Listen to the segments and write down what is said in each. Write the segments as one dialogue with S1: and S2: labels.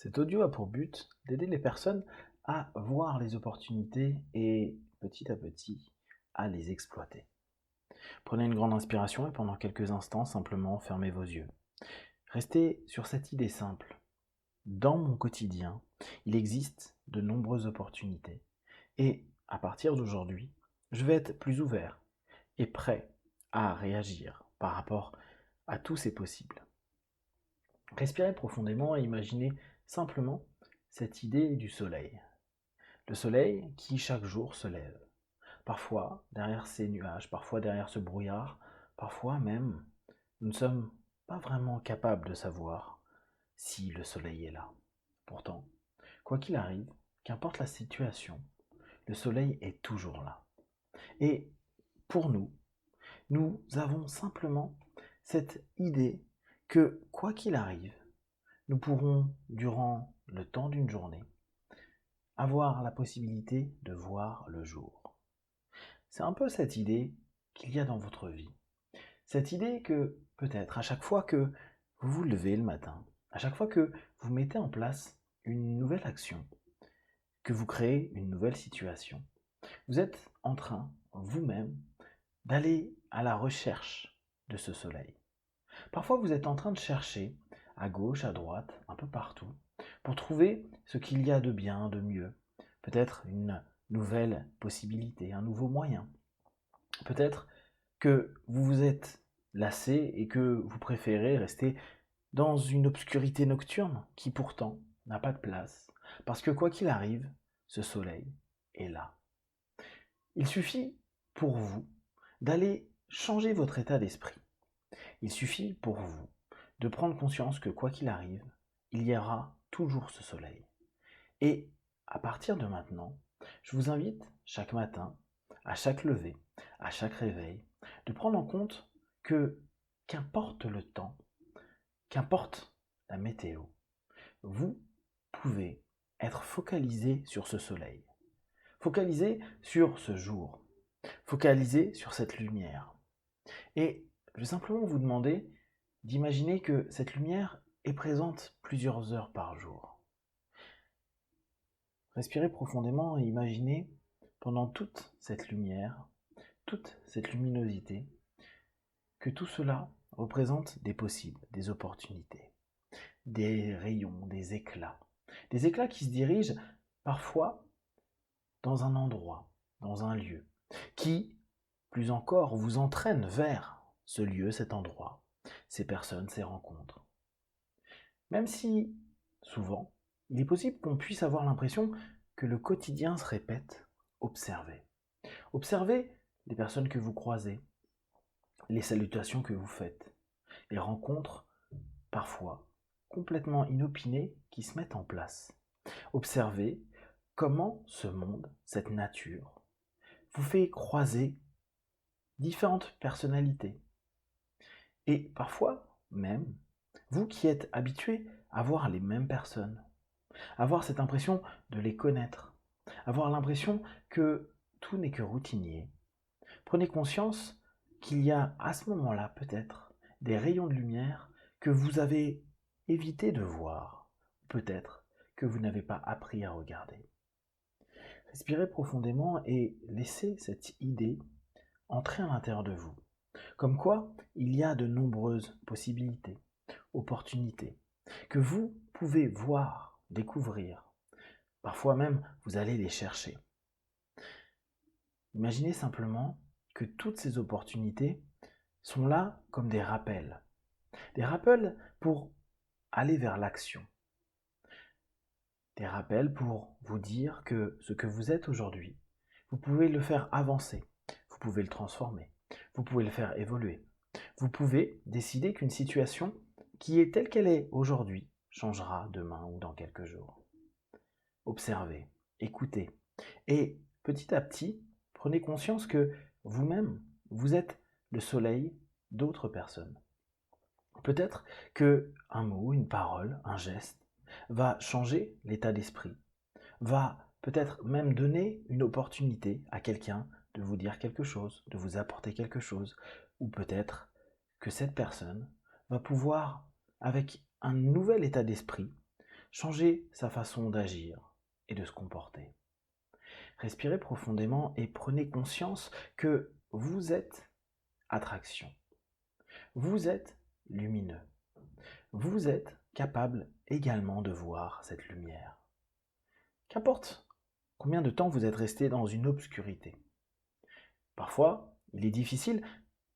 S1: Cet audio a pour but d'aider les personnes à voir les opportunités et petit à petit à les exploiter. Prenez une grande inspiration et pendant quelques instants simplement fermez vos yeux. Restez sur cette idée simple. Dans mon quotidien, il existe de nombreuses opportunités et à partir d'aujourd'hui, je vais être plus ouvert et prêt à réagir par rapport à tous ces possibles. Respirez profondément et imaginez simplement cette idée du soleil. Le soleil qui chaque jour se lève. Parfois derrière ces nuages, parfois derrière ce brouillard, parfois même nous ne sommes pas vraiment capables de savoir si le soleil est là. Pourtant, quoi qu'il arrive, qu'importe la situation, le soleil est toujours là. Et pour nous, nous avons simplement cette idée que quoi qu'il arrive, nous pourrons, durant le temps d'une journée, avoir la possibilité de voir le jour. C'est un peu cette idée qu'il y a dans votre vie. Cette idée que, peut-être, à chaque fois que vous vous levez le matin, à chaque fois que vous mettez en place une nouvelle action, que vous créez une nouvelle situation, vous êtes en train, vous-même, d'aller à la recherche de ce soleil. Parfois, vous êtes en train de chercher, à gauche, à droite, un peu partout, pour trouver ce qu'il y a de bien, de mieux. Peut-être une nouvelle possibilité, un nouveau moyen. Peut-être que vous vous êtes lassé et que vous préférez rester dans une obscurité nocturne qui pourtant n'a pas de place. Parce que quoi qu'il arrive, ce soleil est là. Il suffit pour vous d'aller changer votre état d'esprit. Il suffit pour vous de prendre conscience que quoi qu'il arrive, il y aura toujours ce soleil. Et à partir de maintenant, je vous invite chaque matin, à chaque lever, à chaque réveil, de prendre en compte que qu'importe le temps, qu'importe la météo, vous pouvez être focalisé sur ce soleil, focalisé sur ce jour, focalisé sur cette lumière. Et je vais simplement vous demander d'imaginer que cette lumière est présente plusieurs heures par jour. Respirez profondément et imaginez pendant toute cette lumière, toute cette luminosité, que tout cela représente des possibles, des opportunités, des rayons, des éclats qui se dirigent parfois dans un endroit, dans un lieu, qui, plus encore, vous entraînent vers ce lieu, cet endroit, ces personnes, ces rencontres. Même si, souvent, il est possible qu'on puisse avoir l'impression que le quotidien se répète, observez. Observez les personnes que vous croisez, les salutations que vous faites, les rencontres, parfois complètement inopinées, qui se mettent en place. Observez comment ce monde, cette nature, vous fait croiser différentes personnalités. Et parfois même, vous qui êtes habitué à voir les mêmes personnes, avoir cette impression de les connaître, avoir l'impression que tout n'est que routinier. Prenez conscience qu'il y a à ce moment-là peut-être des rayons de lumière que vous avez évité de voir, peut-être que vous n'avez pas appris à regarder. Respirez profondément et laissez cette idée entrer à l'intérieur de vous. Comme quoi, il y a de nombreuses possibilités, opportunités, que vous pouvez voir, découvrir. Parfois même, vous allez les chercher. Imaginez simplement que toutes ces opportunités sont là comme des rappels. Des rappels pour aller vers l'action. Des rappels pour vous dire que ce que vous êtes aujourd'hui, vous pouvez le faire avancer, vous pouvez le transformer, vous pouvez le faire évoluer. Vous pouvez décider qu'une situation qui est telle qu'elle est aujourd'hui changera demain ou dans quelques jours. Observez, écoutez et petit à petit, prenez conscience que vous-même, vous êtes le soleil d'autres personnes. Peut-être que un mot, une parole, un geste va changer l'état d'esprit, va peut-être même donner une opportunité à quelqu'un de vous dire quelque chose, de vous apporter quelque chose, ou peut-être que cette personne va pouvoir, avec un nouvel état d'esprit, changer sa façon d'agir et de se comporter. Respirez profondément et prenez conscience que vous êtes attraction. Vous êtes lumineux. Vous êtes capable également de voir cette lumière. Qu'importe combien de temps vous êtes resté dans une obscurité. Parfois, il est difficile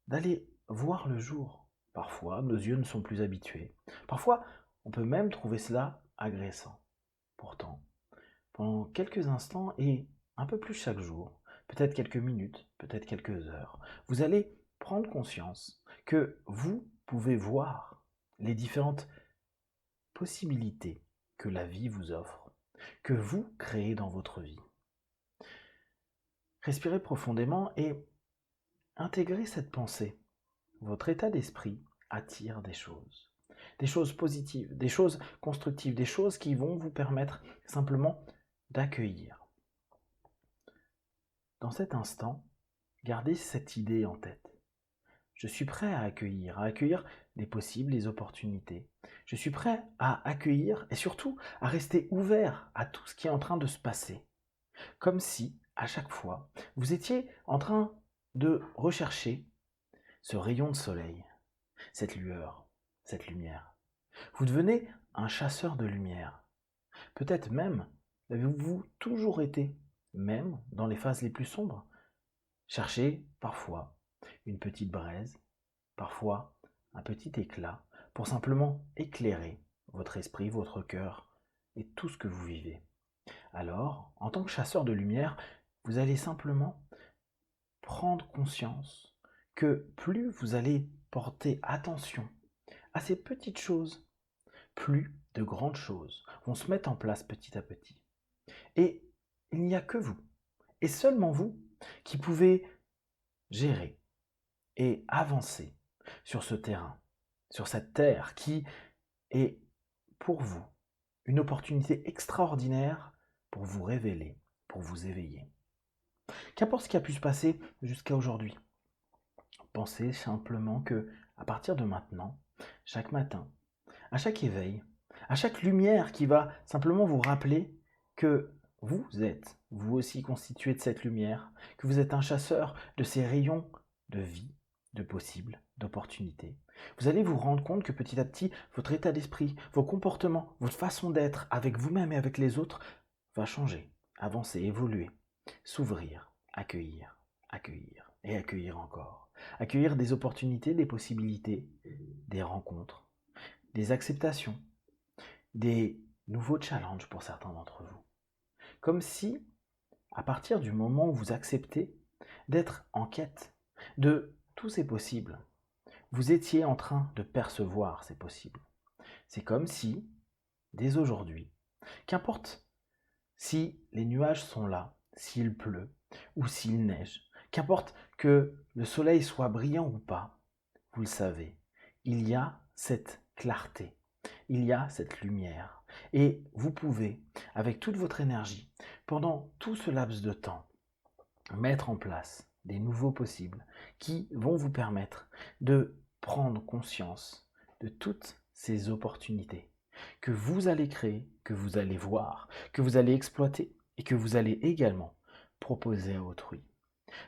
S1: d'aller voir le jour. Parfois, nos yeux ne sont plus habitués. Parfois, on peut même trouver cela agressant. Pourtant, pendant quelques instants et un peu plus chaque jour, peut-être quelques minutes, peut-être quelques heures, vous allez prendre conscience que vous pouvez voir les différentes possibilités que la vie vous offre, que vous créez dans votre vie. Respirez profondément et intégrez cette pensée. Votre état d'esprit attire des choses positives, des choses constructives, des choses qui vont vous permettre simplement d'accueillir. Dans cet instant, gardez cette idée en tête. Je suis prêt à accueillir les possibles, les opportunités. Je suis prêt à accueillir et surtout à rester ouvert à tout ce qui est en train de se passer. Comme si, à chaque fois, vous étiez en train de rechercher ce rayon de soleil, cette lueur, cette lumière. Vous devenez un chasseur de lumière. Peut-être même l'avez-vous toujours été, même dans les phases les plus sombres. Cherchez parfois une petite braise, parfois un petit éclat, pour simplement éclairer votre esprit, votre cœur et tout ce que vous vivez. Alors, en tant que chasseur de lumière, vous allez simplement prendre conscience que plus vous allez porter attention à ces petites choses, plus de grandes choses vont se mettre en place petit à petit. Et il n'y a que vous, et seulement vous, qui pouvez gérer et avancer sur ce terrain, sur cette terre qui est pour vous une opportunité extraordinaire pour vous révéler, pour vous éveiller. Qu'importe ce qui a pu se passer jusqu'à aujourd'hui, pensez simplement que, à partir de maintenant, chaque matin, à chaque éveil, à chaque lumière qui va simplement vous rappeler que vous êtes, vous aussi, constitué de cette lumière, que vous êtes un chasseur de ces rayons de vie, de possibles, d'opportunités. Vous allez vous rendre compte que petit à petit, votre état d'esprit, vos comportements, votre façon d'être avec vous-même et avec les autres va changer, avancer, évoluer, s'ouvrir, accueillir, accueillir et accueillir encore. Accueillir des opportunités, des possibilités, des rencontres, des acceptations, des nouveaux challenges pour certains d'entre vous. Comme si, à partir du moment où vous acceptez d'être en quête de tous ces possibles, vous étiez en train de percevoir ces possibles. C'est comme si, dès aujourd'hui, qu'importe si les nuages sont là, s'il pleut ou s'il neige, qu'importe que le soleil soit brillant ou pas, vous le savez, il y a cette clarté, il y a cette lumière. Et vous pouvez, avec toute votre énergie, pendant tout ce laps de temps, mettre en place des nouveaux possibles qui vont vous permettre de prendre conscience de toutes ces opportunités que vous allez créer, que vous allez voir, que vous allez exploiter et que vous allez également proposer à autrui.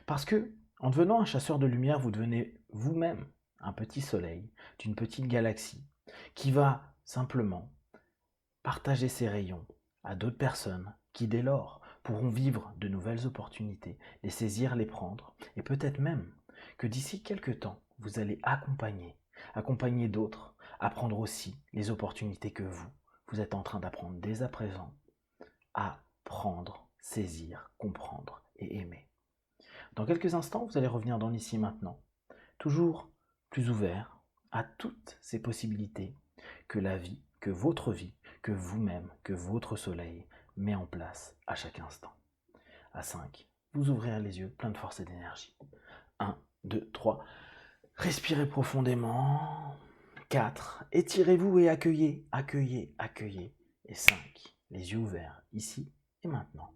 S1: Parce que, en devenant un chasseur de lumière, vous devenez vous-même un petit soleil d'une petite galaxie qui va simplement partager ses rayons à d'autres personnes qui, dès lors, pourront vivre de nouvelles opportunités, les saisir, les prendre, et peut-être même que d'ici quelques temps, vous allez accompagner d'autres à prendre aussi les opportunités que vous êtes en train d'apprendre dès à présent à prendre, saisir, comprendre et aimer. Dans quelques instants, vous allez revenir dans l'ici maintenant, toujours plus ouvert à toutes ces possibilités que la vie, que votre vie, que vous-même, que votre soleil met en place à chaque instant. À 5, vous ouvrirez les yeux, plein de force et d'énergie. 1, 2, 3, respirez profondément. 4, étirez-vous et accueillez, accueillez, accueillez. Et 5, les yeux ouverts, ici et maintenant.